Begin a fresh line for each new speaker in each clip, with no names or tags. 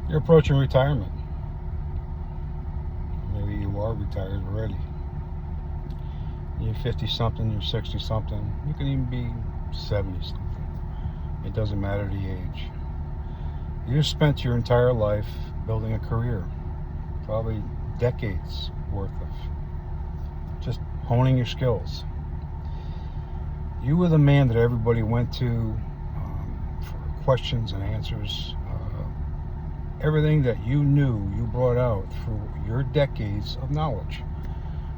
You're approaching retirement. Maybe you are retired already. You're 50 something, you're 60 something, you can even be 70 something. It doesn't matter the age. You've spent your entire life building a career, probably decades worth of just honing your skills. You were the man that everybody went to for questions and answers. Everything that you knew, you brought out through your decades of knowledge,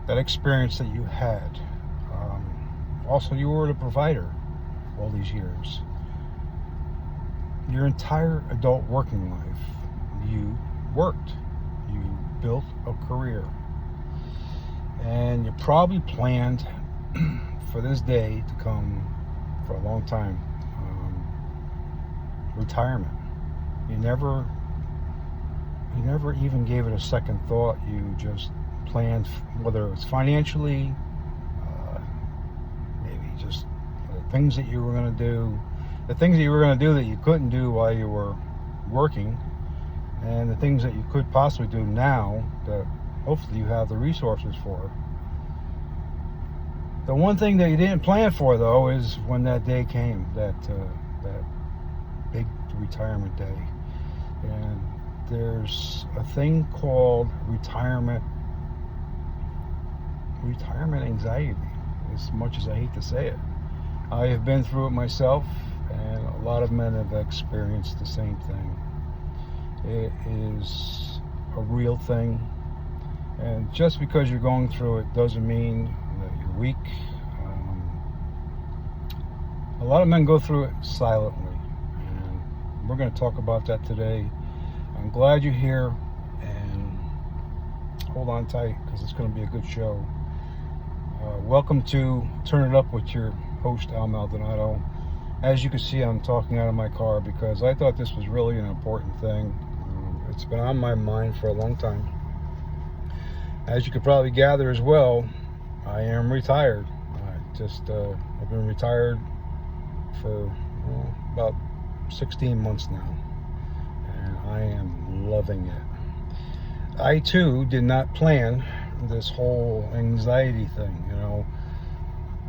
that experience that you had. Also, you were the provider all these years. Your entire adult working life, you worked. You built a career. And you probably planned for this day to come for a long time. Retirement. You never even gave it a second thought. You just planned, whether it was financially, maybe just the things that you were going to do, the things that you were going to do that you couldn't do while you were working, and the things that you could possibly do now that hopefully you have the resources for. The one thing that you didn't plan for, though, is when that day came, that big retirement day. And there's a thing called retirement anxiety, as much as I hate to say it. I have been through it myself, and a lot of men have experienced the same thing. It is a real thing, and just because you're going through it doesn't mean that you're weak. A lot of men go through it silently, and we're going to talk about that today. I'm glad you're here, and hold on tight because it's going to be a good show. Welcome to Turn It Up with your host, Al Maldonado. As you can see, I'm talking out of my car because I thought this was really an important thing. It's been on my mind for a long time. As you could probably gather as well, I am retired. I've been retired for about 16 months now, and I am loving it. I too did not plan this whole anxiety thing.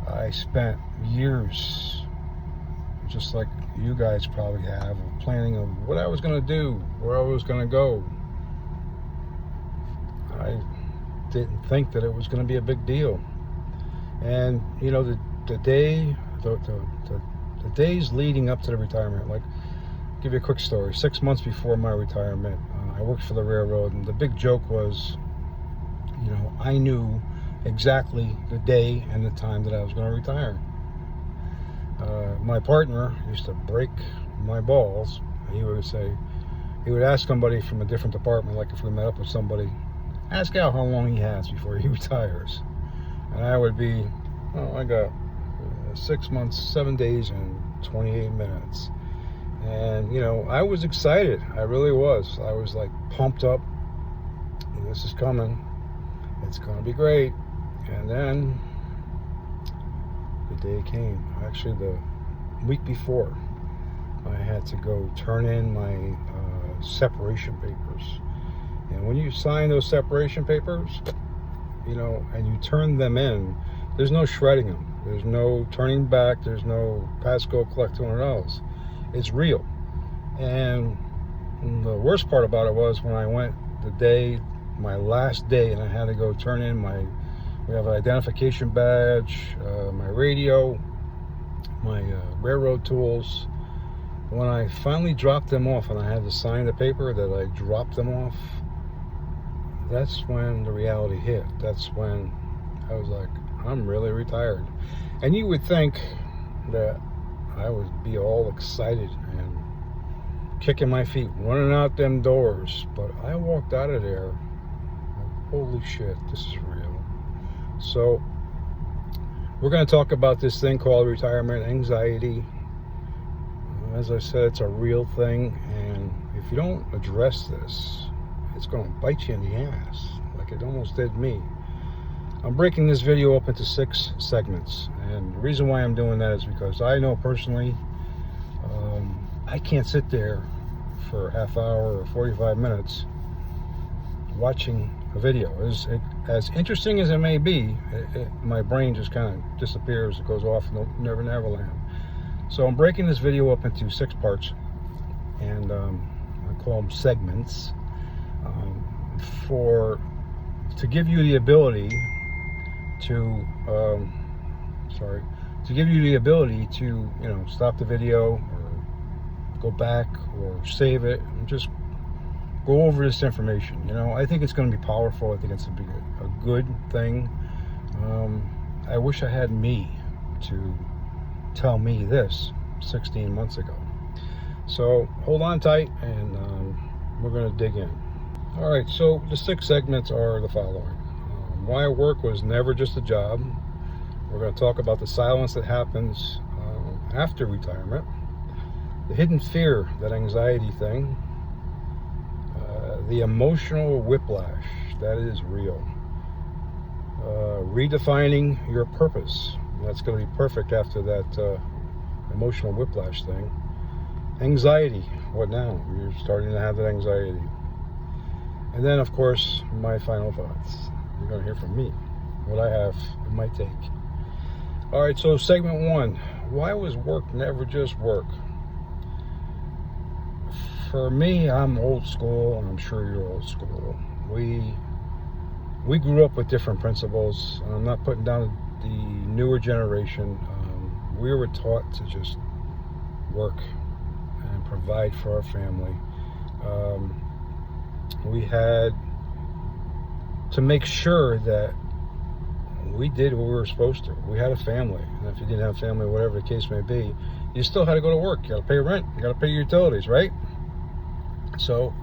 I spent years, just like you guys probably have, of planning of what I was going to do, where I was going to go. I didn't think that it was going to be a big deal. And the days leading up to the retirement, like, I'll give you a quick story. 6 months before my retirement, I worked for the railroad, and the big joke was, I knew exactly the day and the time that I was going to retire. My partner used to break my balls. He would ask somebody from a different department, like if we met up with somebody, ask Al how long he has before he retires. And I would be, I got 6 months, 7 days, and 28 minutes. And, I was excited. I really was. I was like pumped up. This is coming. It's going to be great. And then the day came. Actually, the week before, I had to go turn in my separation papers. And when you sign those separation papers, and you turn them in, there's no shredding them. There's no turning back. There's no pass, go, collect $200. It's real. And the worst part about it was when I went my last day, and I had to go turn in we have an identification badge, my radio, my railroad tools. When I finally dropped them off and I had to sign the paper that I dropped them off, that's when the reality hit. That's when I was like, I'm really retired. And you would think that I would be all excited and kicking my feet, running out them doors. But I walked out of there like, holy shit, this is real. So we're going to talk about this thing called retirement anxiety. As I said, it's a real thing. And if you don't address this, it's going to bite you in the ass like it almost did me. I'm breaking this video up into 6 segments, and the reason why I'm doing that is because I know personally I can't sit there for a half hour or 45 minutes watching a video. As interesting as it may be, my brain just kind of disappears. It goes off in never land. So I'm breaking this video up into 6 parts, and I call them segments, to give you the ability to stop the video or go back or save it and just go over this information. I think it's going to be powerful. I think it's a good thing. I wish I had me to tell me this 16 months ago. So hold on tight, and we're going to dig in. All right, so the 6 segments are the following. Why work was never just a job. We're going to talk about the silence that happens after retirement, the hidden fear, that anxiety thing, the emotional whiplash that is real, redefining your purpose. That's going to be perfect after that emotional whiplash thing. Anxiety, what now? You're starting to have that anxiety. And then, of course, my final thoughts. You're going to hear from me what I have in my take. All right, so segment 1. Why was work never just work? For me, I'm old school, and I'm sure you're old school. We grew up with different principles. I'm not putting down the newer generation. We were taught to just work and provide for our family. We had to make sure that we did what we were supposed to. We had a family, and if you didn't have a family, whatever the case may be, you still had to go to work. You got to pay rent. You got to pay your utilities, right? So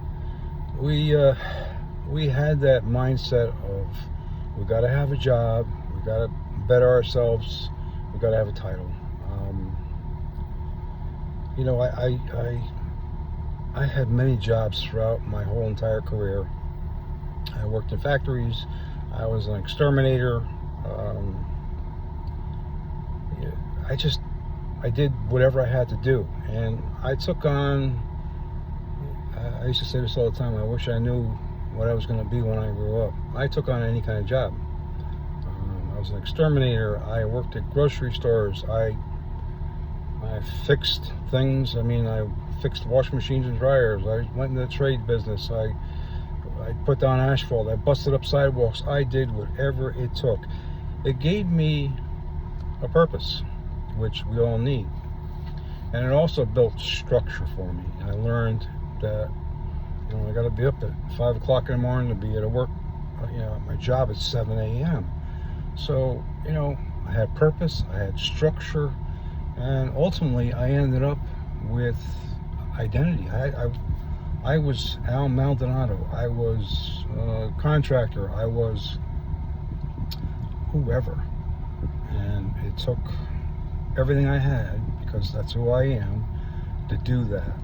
we had that mindset of we got to have a job, we got to better ourselves, we got to have a title. I had many jobs throughout my whole entire career. I worked in factories. I was an exterminator. I did whatever I had to do, and I took on. I used to say this all the time. I wish I knew what I was going to be when I grew up. I took on any kind of job. I was an exterminator. I worked at grocery stores. I fixed things. I fixed washing machines and dryers. I went in the trade business. I put down asphalt. I busted up sidewalks. I did whatever it took. It gave me a purpose, which we all need. And it also built structure for me. I learned that I got to be up at 5 o'clock in the morning to be at work. My job at 7 a.m. So, I had purpose, I had structure, and ultimately I ended up with identity. I was Al Maldonado. I was a contractor. I was whoever. And it took everything I had, because that's who I am, to do that.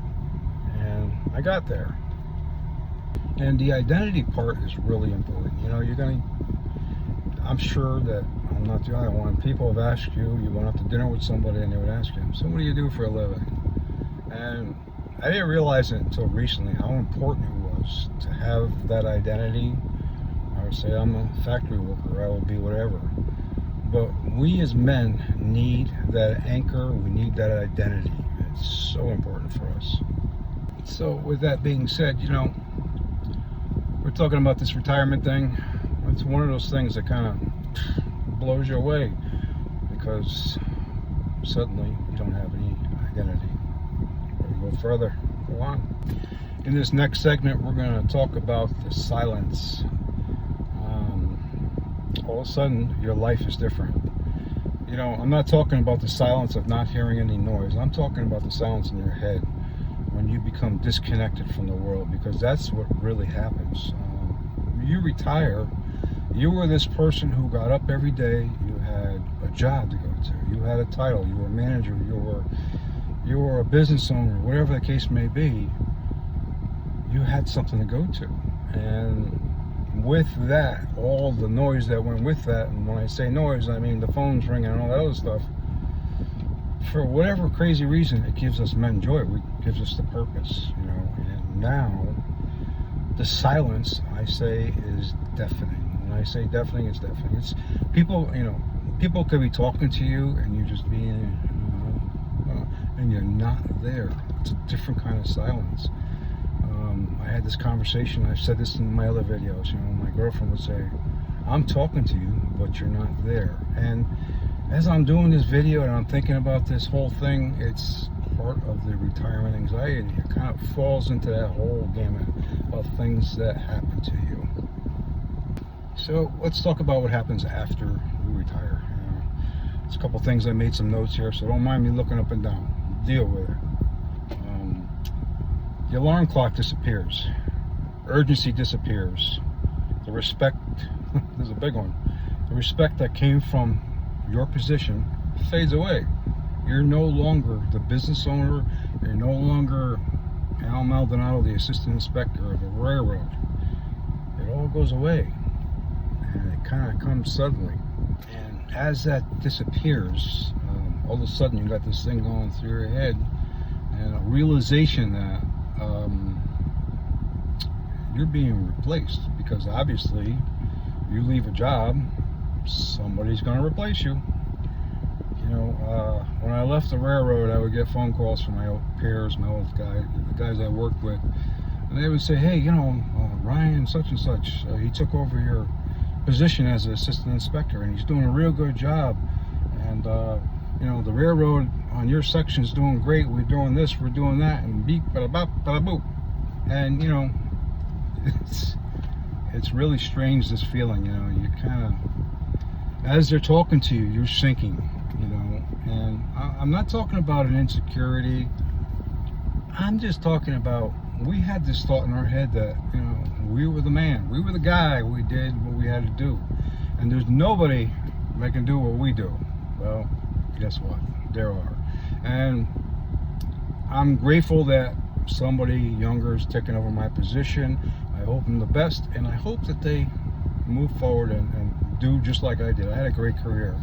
And I got there. And the identity part is really important. I'm sure that I'm not the only one. People have asked you went out to dinner with somebody, and they would ask you, so what do you do for a living? And I didn't realize it until recently how important it was to have that identity. I would say I'm a factory worker. I will be whatever. But we as men need that anchor. We need that identity. It's so important for us. So with that being said, we're talking about this retirement thing. It's one of those things that kind of blows you away, because suddenly you don't have any identity. We'll go further. Go on. In this next segment, we're going to talk about the silence. All of a sudden, your life is different. I'm not talking about the silence of not hearing any noise. I'm talking about the silence in your head when you become disconnected from the world, because that's what really happens. You retire, you were this person who got up every day, you had a job to go to, you had a title, you were a manager, you were a business owner, whatever the case may be. You had something to go to. And with that, all the noise that went with that, and when I say noise, I mean the phone's ringing and all that other stuff, for whatever crazy reason, it gives us men joy. It gives us the purpose, now the silence, I say, is deafening. When I say deafening, it's deafening. It's people, people could be talking to you and you're just being, and you're not there. It's a different kind of silence. I had this conversation, I've said this in my other videos, my girlfriend would say, I'm talking to you, but you're not there. And as I'm doing this video and I'm thinking about this whole thing, it's part of the retirement anxiety. It kind of falls into that whole gamut of things that happen to you. So let's talk about what happens after we retire. There's a couple things, I made some notes here, so don't mind me looking up and down. Deal with it. The alarm clock disappears. Urgency disappears. The respect, this is a big one, the respect that came from your position fades away. You're no longer the business owner. You're no longer Al Maldonado, the assistant inspector of a railroad. It all goes away. And it kind of comes suddenly. And as that disappears, all of a sudden you got this thing going through your head and a realization that you're being replaced, because obviously you leave a job, somebody's going to replace you. When I left the railroad, I would get phone calls from my old peers, my old guys, the guys I worked with, and they would say, hey, Ryan such and such, he took over your position as an assistant inspector and he's doing a real good job, and the railroad on your section is doing great, we're doing this, we're doing that, and beep, bada bop, bada boop. And it's really strange, this feeling. You kind of, as they're talking to you, you're sinking. And I'm not talking about an insecurity. I'm just talking about, we had this thought in our head that we were the man, we were the guy, we did what we had to do, and there's nobody that can do what we do. Well, guess what? There are. And I'm grateful that somebody younger is taking over my position. I hope them the best, and I hope that they move forward and do just like I did. I had a great career,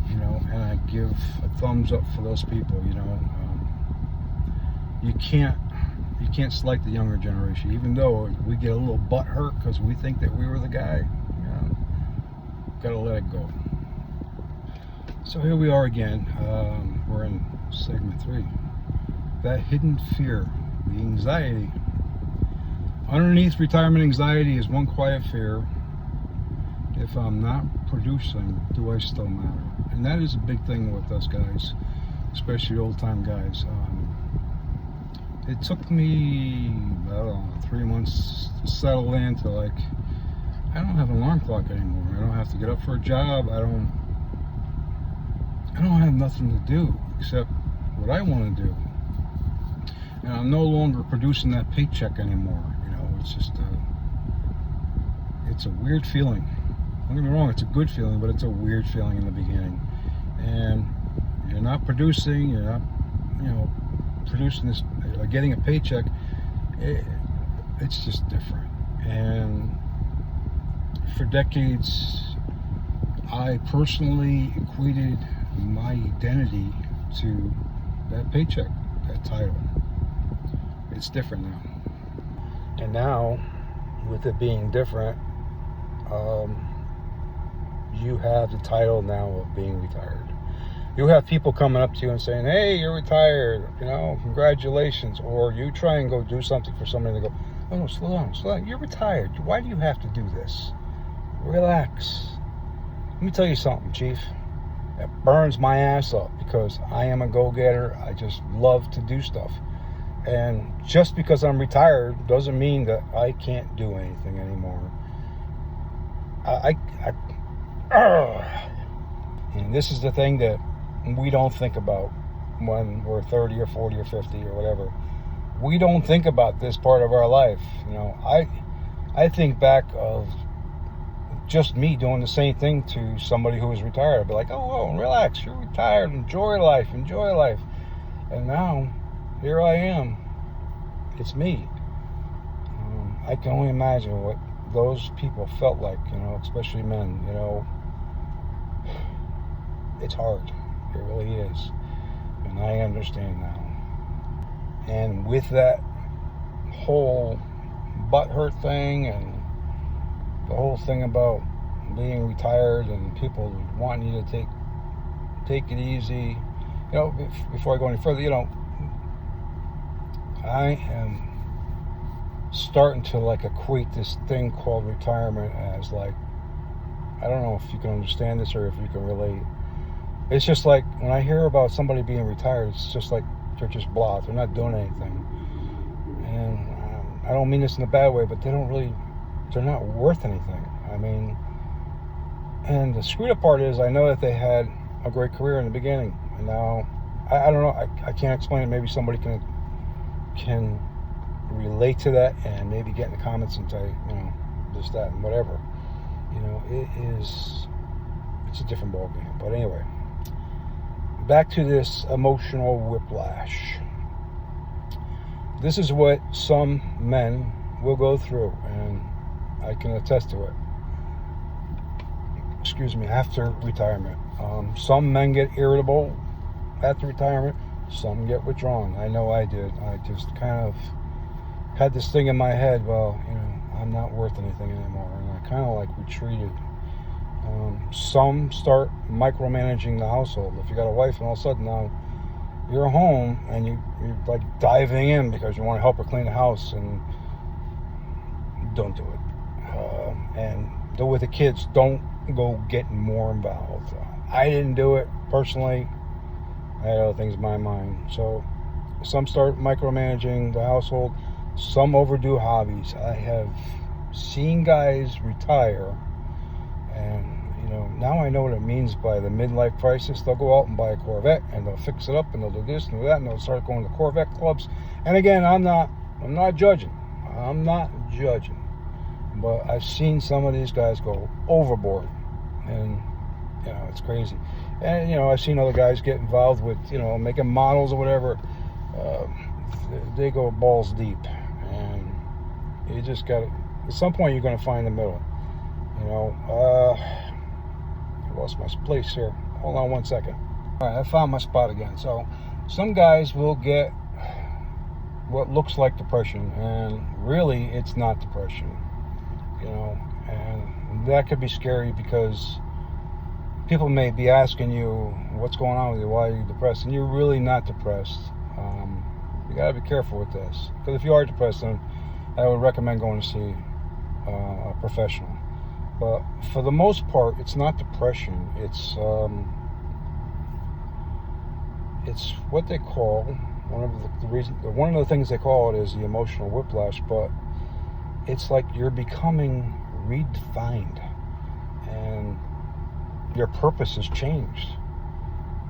and I give a thumbs up for those people. You can't slight the younger generation, even though we get a little butt hurt because we think that we were the guy. Gotta let it go. So here we are again. We're in segment 3. That hidden fear, the anxiety. Underneath retirement anxiety is one quiet fear. If I'm not producing, do I still matter? And that is a big thing with us guys, especially old-time guys. It took me, 3 months to settle into, I don't have an alarm clock anymore. I don't have to get up for a job. I don't have nothing to do except what I want to do. And I'm no longer producing that paycheck anymore. It's just it's a weird feeling. Don't get me wrong, it's a good feeling, but it's a weird feeling in the beginning. And you're not producing, you're not, producing this, getting a paycheck. It's just different. And for decades, I personally equated my identity to that paycheck, that title. It's different now. And now, with it being different, you have the title now of being retired. You have people coming up to you and saying, hey, you're retired, congratulations. Or you try and go do something for somebody and they go, oh, no, slow down, you're retired. Why do you have to do this? Relax. Let me tell you something, Chief. It burns my ass up because I am a go-getter. I just love to do stuff. And just because I'm retired doesn't mean that I can't do anything anymore. And this is the thing that we don't think about when we're 30 or 40 or 50 or whatever. We don't think about this part of our life. I think back of just me doing the same thing to somebody who was retired. I'd be like, oh, relax, you're retired, enjoy life. And now, here I am. It's me. I can only imagine what those people felt like, especially men, It's hard. It really is. And I understand now. And with that whole butthurt thing and the whole thing about being retired and people wanting you to take it easy. You know, before I go any further, you know, I am starting to like equate this thing called retirement as like, I don't know if you can understand this or if you can relate. It's just like when I hear about somebody being retired, it's just like they're just blah. They're not doing anything. And I don't mean this in a bad way, but they're not worth anything. I mean, and the screwed up part is I know that they had a great career in the beginning. And now, I don't know, I can't explain it. Maybe somebody can relate to that and maybe get in the comments and say, you know, this, that, and whatever. You know, it's a different ballgame. But anyway, back to this emotional whiplash. This is what some men will go through, and I can attest to it. Excuse me, after retirement. Some men get irritable after retirement. Some get withdrawn. I know I did. I just kind of had this thing in my head, well, you know, I'm not worth anything anymore. And I kind of like retreated. Some start micromanaging the household. If you got a wife and all of a sudden now you're home and you're like diving in because you want to help her clean the house, and don't do it. And do with the kids, don't go getting more involved. I didn't do it personally. I had other things in my mind. So some start micromanaging the household. Some overdo hobbies. I have seen guys retire, and you know, now I know what it means by the midlife crisis. They'll go out and buy a Corvette, and they'll fix it up, and they'll do this and do that, and they'll start going to Corvette clubs. And again, I'm not judging. I'm not judging. But I've seen some of these guys go overboard, and you know, it's crazy. And you know, I've seen other guys get involved with, you know, making models or whatever. They go balls deep, and you just got to, at some point you're going to find the middle. You know, I lost my place here. Hold on one second. All right, I found my spot again. So some guys will get what looks like depression, and really it's not depression. You know, and that could be scary because people may be asking you, what's going on with you? Why are you depressed? And you're really not depressed. You got to be careful with this. Because if you are depressed, then I would recommend going to see a professional. But for the most part, it's not depression. It's what they call, one of the things they call it is the emotional whiplash. But it's like you're becoming redefined, and your purpose has changed.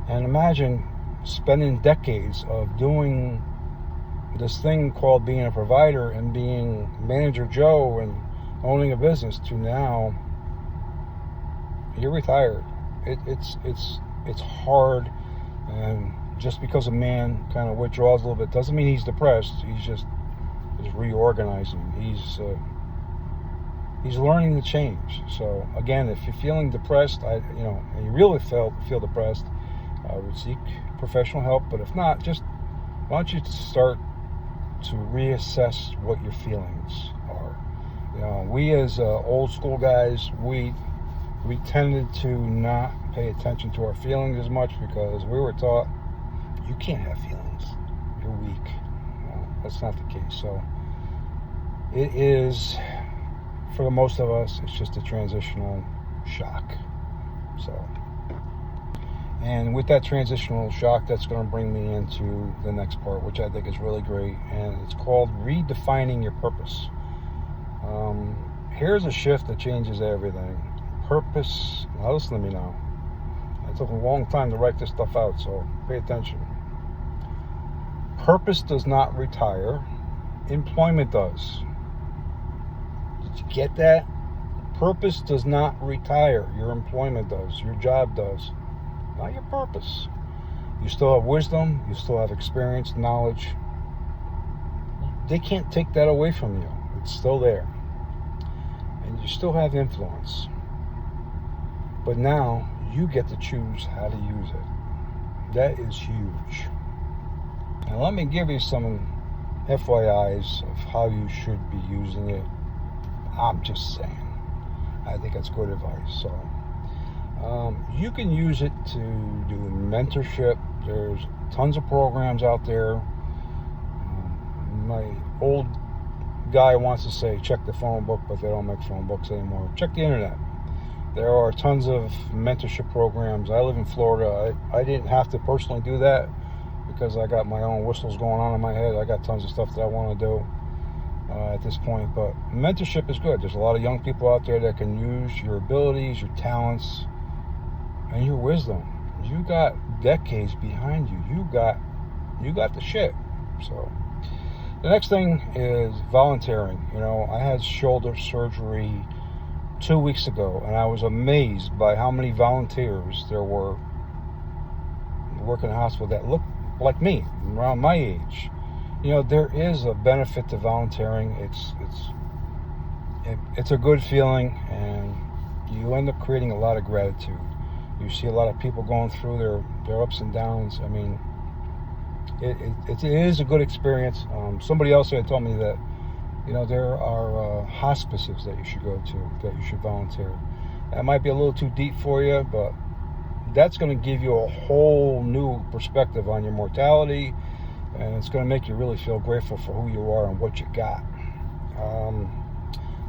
And imagine spending decades of doing this thing called being a provider and being Manager Joe and owning a business to now you're retired. It's hard, and just because a man kind of withdraws a little bit doesn't mean he's depressed. He's just reorganizing. He's learning to change. So again, if you're feeling depressed, and you really feel depressed, I would seek professional help. But if not, just why don't you start to reassess what your feelings are. You know, we as old school guys, we tended to not pay attention to our feelings as much because we were taught you can't have feelings, you're weak. Well, that's not the case. So it is, for the most of us, it's just a transitional shock. So, and with that transitional shock, that's going to bring me into the next part, which I think is really great, and it's called redefining your purpose. Here's a shift that changes everything. Purpose. Now listen to me now. It took a long time to write this stuff out, so pay attention. Purpose does not retire. Employment does. Did you get that? Purpose does not retire. Your employment does. Your job does. Not your purpose. You still have wisdom. You still have experience, knowledge. They can't take that away from you. It's still there. And you still have influence. But now you get to choose how to use it. That is huge. And let me give you some FYIs of how you should be using it. I'm just saying. I think that's good advice. So you can use it to do mentorship. There's tons of programs out there. My old guy wants to say check the phone book, but they don't make phone books anymore. Check the internet. There are tons of mentorship programs. I live in Florida. I didn't have to personally do that because I got my own whistles going on in my head. I got tons of stuff that I want to do at this point. But mentorship is good. There's a lot of young people out there that can use your abilities, your talents, and your wisdom. You got decades behind you. You got the shit. So the next thing is volunteering. You know, I had shoulder surgery 2 weeks ago, and I was amazed by how many volunteers there were working in the hospital that looked like me, around my age. You know, there is a benefit to volunteering. It's a good feeling, and you end up creating a lot of gratitude. You see a lot of people going through their ups and downs. I mean, it is a good experience. Somebody else had told me that, you know, there are hospices that you should go to, that you should volunteer. That might be a little too deep for you, but that's going to give you a whole new perspective on your mortality, and it's going to make you really feel grateful for who you are and what you got.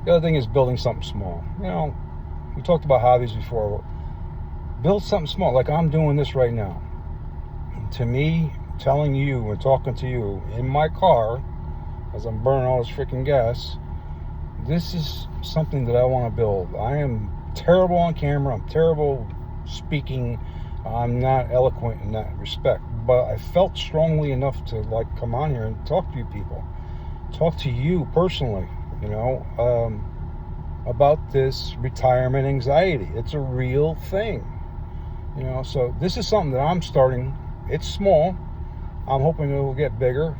The other thing is building something small. You know, we talked about hobbies before. Build something small, like I'm doing this right now. And to me, telling you and talking to you in my car as I'm burning all this freaking gas, this is something that I want to build. I am terrible on camera. I'm terrible speaking. I'm not eloquent in that respect, but I felt strongly enough to like come on here and talk to you people, talk to you personally, you know, about this retirement anxiety. It's a real thing, you know. So this is something that I'm starting. It's small. I'm hoping it will get bigger.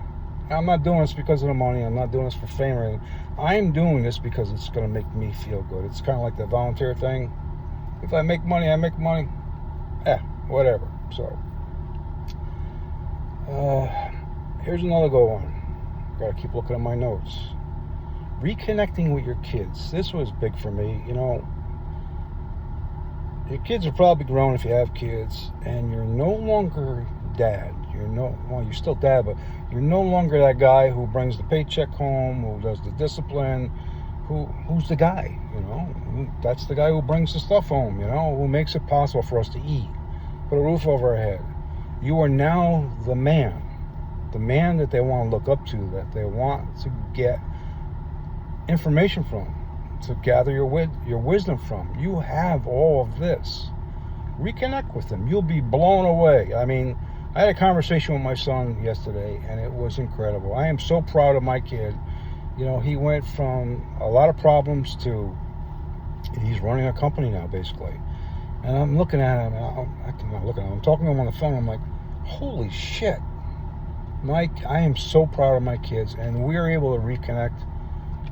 I'm not doing this because of the money. I'm not doing this for fame or anything. I'm doing this because it's going to make me feel good. It's kind of like the volunteer thing. If I make money, I make money. Whatever. So, here's another good one. Got to keep looking at my notes. Reconnecting with your kids. This was big for me. You know, your kids are probably grown if you have kids, and you're no longer dad. You're still dad, but you're no longer that guy who brings the paycheck home, who does the discipline, who's the guy, you know. That's the guy who brings the stuff home, you know, who makes it possible for us to eat, put a roof over our head. You are now the man that they want to look up to, that they want to get information from, to gather your wisdom from. You have all of this. Reconnect with them. You'll be blown away. I mean, I had a conversation with my son yesterday, and it was incredible. I am so proud of my kid. You know, he went from a lot of problems to he's running a company now, basically. And I'm looking at him, I'm talking to him on the phone. I'm like, holy shit, Mike, I am so proud of my kids. And we are able to reconnect,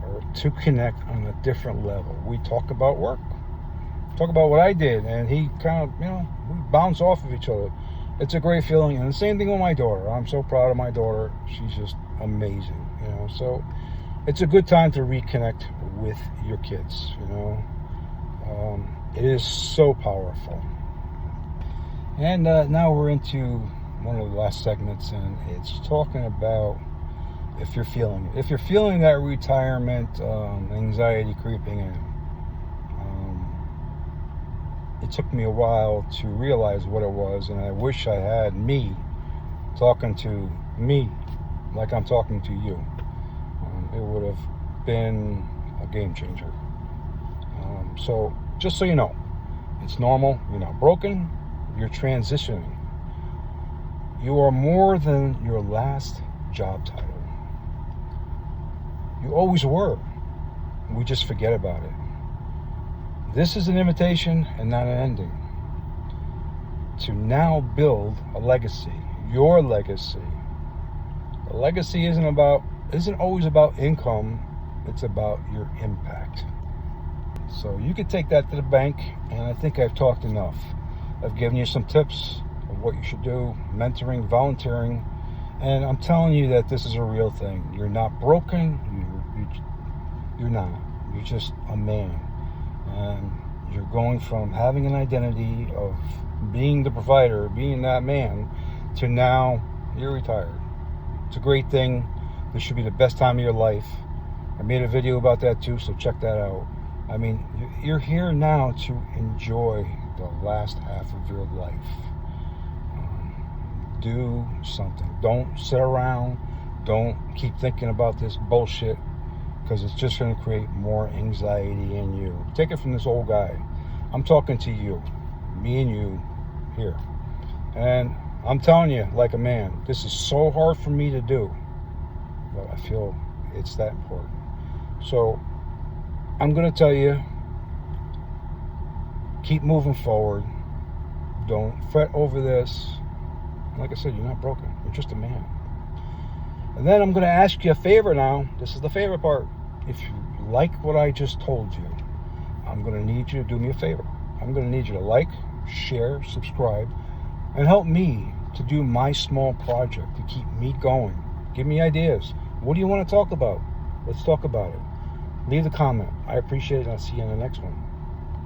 or to connect on a different level. We talk about work, talk about what I did, and he kind of, you know, we bounce off of each other. It's a great feeling. And the same thing with my daughter. I'm so proud of my daughter. She's just amazing, you know. So it's a good time to reconnect with your kids, you know. It is so powerful. And now we're into one of the last segments, and it's talking about if you're feeling that retirement anxiety creeping in. It took me a while to realize what it was, and I wish I had me talking to me like I'm talking to you. It would have been a game changer. So just so you know, it's normal. You're not broken. You're transitioning. You are more than your last job title. You always were. We just forget about it. This is an invitation and not an ending. To now build a legacy, your legacy. A legacy isn't always about income, it's about your impact. So you can take that to the bank, and I think I've talked enough. I've given you some tips of what you should do, mentoring, volunteering, And I'm telling you that this is a real thing. You're not broken. You're not. You're just a man. And you're going from having an identity of being the provider, being that man, to now you're retired. It's a great thing. This should be the best time of your life. I made a video about that too, so check that out. I mean, you're here now to enjoy the last half of your life. Do something. Don't sit around. Don't keep thinking about this bullshit, because it's just going to create more anxiety in you. Take it from this old guy. I'm talking to you, me and you here. And I'm telling you, like a man, this is so hard for me to do, but I feel it's that important. So I'm going to tell you, keep moving forward. Don't fret over this. Like I said, you're not broken. You're just a man. And then I'm going to ask you a favor now. This is the favorite part. If you like what I just told you, I'm going to need you to do me a favor. I'm going to need you to like, share, subscribe, and help me to do my small project to keep me going. Give me ideas. What do you want to talk about? Let's talk about it. Leave a comment. I appreciate it, and I'll see you in the next one.